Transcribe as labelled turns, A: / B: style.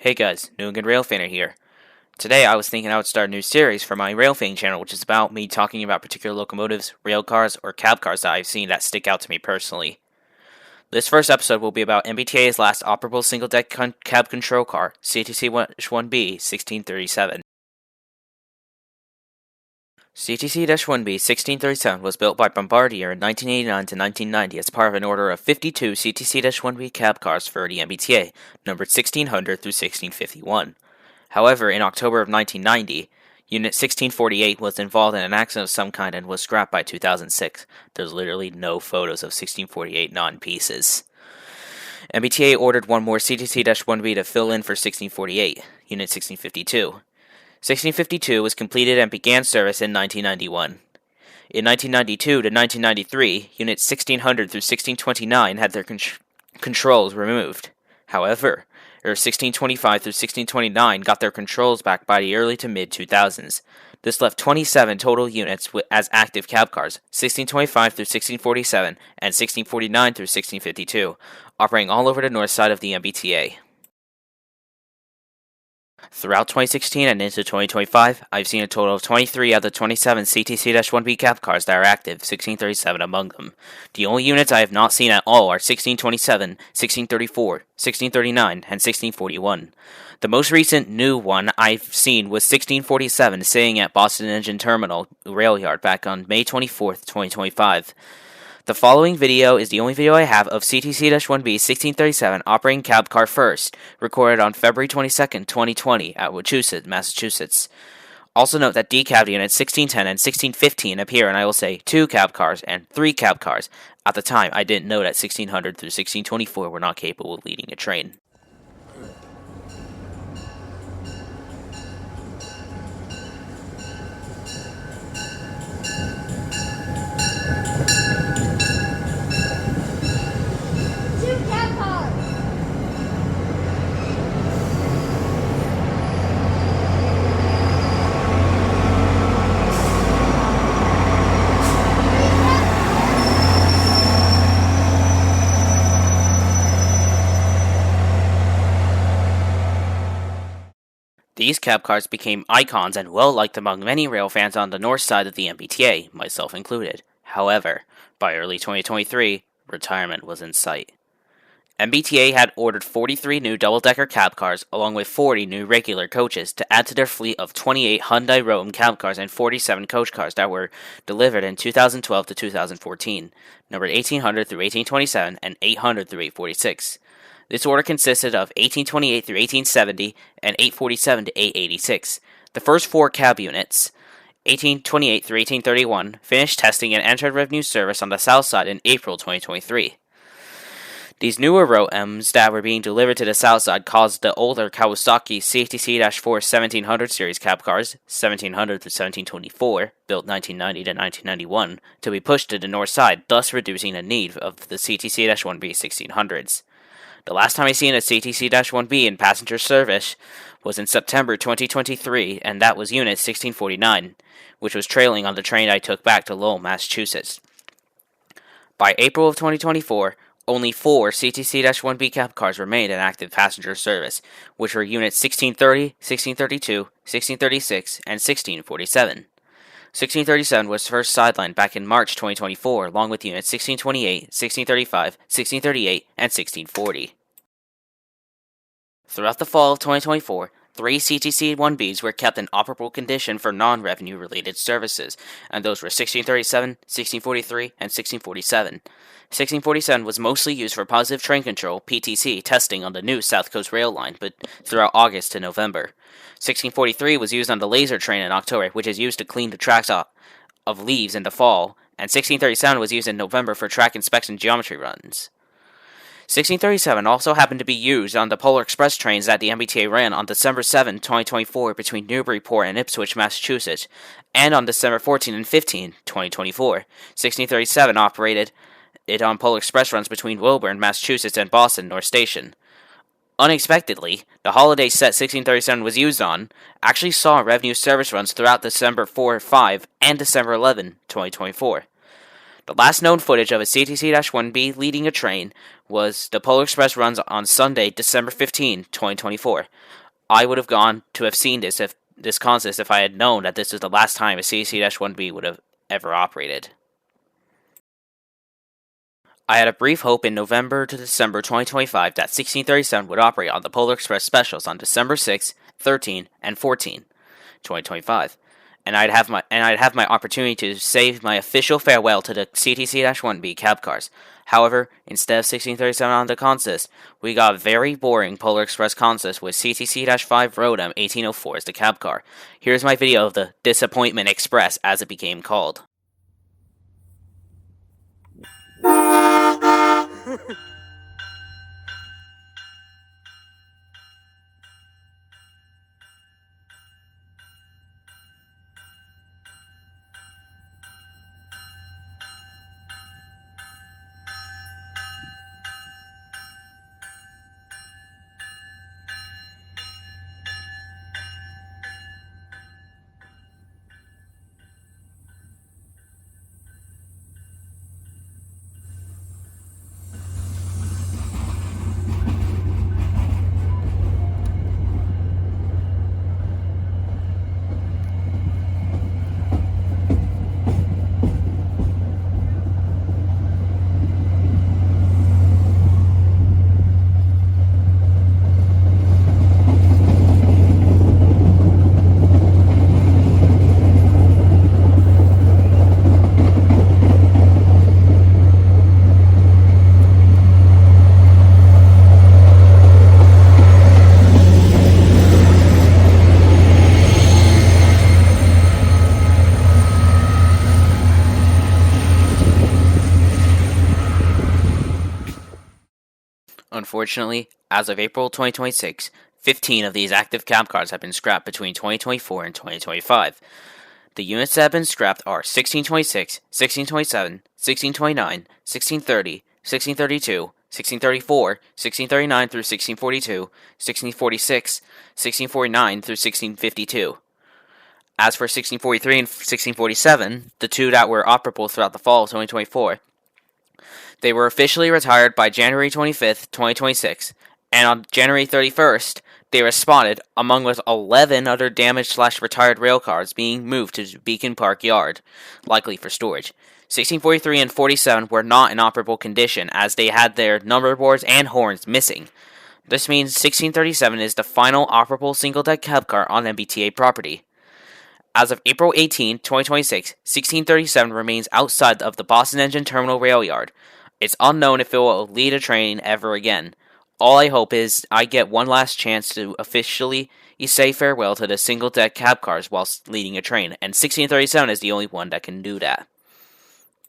A: Hey guys, New England Railfanner here. Today I was thinking I would start a new series for my Railfanning channel, which is about me talking about particular locomotives, rail cars, or cab cars that I've seen that stick out to me personally. This first episode will be about MBTA's last operable single-deck cab control car, CTC-1B 1637. CTC-1B 1637 was built by Bombardier in 1989 to 1990 as part of an order of 52 CTC-1B cab cars for the MBTA, numbered 1600 through 1651. However, in October of 1990, Unit 1648 was involved in an accident of some kind and was scrapped by 2006. There's literally no photos of 1648 non-pieces. MBTA ordered one more CTC-1B to fill in for 1648, Unit 1652. 1652 was completed and began service in 1991. In 1992 to 1993, Units 1600 through 1629 had their controls removed. However, 1625 through 1629 got their controls back by the early to mid-2000s. This left 27 total units as active cab cars, 1625 through 1647 and 1649 through 1652, operating all over the north side of the MBTA. Throughout 2016 and into 2025, I've seen a total of 23 out of the 27 CTC-1B cab cars that are active, 1637 among them. The only units I have not seen at all are 1627, 1634, 1639, and 1641. The most recent new one I've seen was 1647 sitting at Boston Engine Terminal Rail Yard back on May 24th, 2025. The following video is the only video I have of CTC-1B 1637 operating cab car first, recorded on February 22nd, 2020 at Wachusett, Massachusetts. Also note that decab units 1610 and 1615 appear, and I will say 2 cab cars and 3 cab cars. At the time, I didn't know that 1600 through 1624 were not capable of leading a train. These cab cars became icons and well-liked among many rail fans on the north side of the MBTA, myself included. However, by early 2023, retirement was in sight. MBTA had ordered 43 new double-decker cab cars along with 40 new regular coaches to add to their fleet of 28 Hyundai Rotem cab cars and 47 coach cars that were delivered in 2012 to 2014, numbered 1800 through 1827 and 800 through 846. This order consisted of 1828 through 1870 and 847 to 886. The first 4 cab units, 1828 through 1831, finished testing and entered revenue service on the south side in April 2023. These newer Rotems that were being delivered to the south side caused the older Kawasaki CTC-4 1700 series cab cars, 1700 through 1724, built 1990 to 1991, to be pushed to the north side, thus reducing the need of the CTC-1B 1600s. The last time I seen a CTC-1B in passenger service was in September 2023, and that was Unit 1649, which was trailing on the train I took back to Lowell, Massachusetts. By April of 2024, only 4 CTC-1B cab cars remained in active passenger service, which were Units 1630, 1632, 1636, and 1647. 1637 was first sidelined back in March 2024, along with Units 1628, 1635, 1638, and 1640. Throughout the fall of 2024, 3 CTC-1Bs were kept in operable condition for non-revenue related services, and those were 1637, 1643, and 1647. 1647 was mostly used for positive train control, PTC, testing on the new South Coast Rail line, but throughout August to November. 1643 was used on the laser train in October, which is used to clean the tracks of leaves in the fall, and 1637 was used in November for track inspection geometry runs. 1637 also happened to be used on the Polar Express trains that the MBTA ran on December 7, 2024 between Newburyport and Ipswich, Massachusetts, and on December 14 and 15, 2024. 1637 operated it on Polar Express runs between Wilburn, Massachusetts and Boston North Station. Unexpectedly, the holiday set 1637 was used on actually saw revenue service runs throughout December 4, 5, and December 11, 2024. The last known footage of a CTC-1B leading a train was the Polar Express runs on Sunday, December 15, 2024. I would have gone to have seen this consist if I had known that this was the last time a CTC-1B would have ever operated. I had a brief hope in November to December 2025 that 1637 would operate on the Polar Express specials on December 6, 13, and 14, 2025. And I'd have my opportunity to say my official farewell to the CTC-1B cab cars. However, instead of 1637 on the consist, we got a very boring Polar Express consist with CTC-5 Rotem 1804 as the cab car. Here's my video of the Disappointment Express as it became called. Unfortunately, as of April 2026, 15 of these active cab cars have been scrapped between 2024 and 2025. The units that have been scrapped are 1626, 1627, 1629, 1630, 1632, 1634, 1639 through 1642, 1646, 1649 through 1652. As for 1643 and 1647, the two that were operable throughout the fall of 2024, they were officially retired by January 25th, 2026, and on January 31st, they were spotted, along with 11 other damaged/retired railcars being moved to Beacon Park Yard, likely for storage. 1643 and 47 were not in operable condition, as they had their number boards and horns missing. This means 1637 is the final operable single-deck cab car on MBTA property. As of April 18, 2026, 1637 remains outside of the Boston Engine Terminal Rail Yard. It's unknown if it will lead a train ever again. All I hope is I get one last chance to officially say farewell to the single-deck cab cars whilst leading a train, and 1637 is the only one that can do that.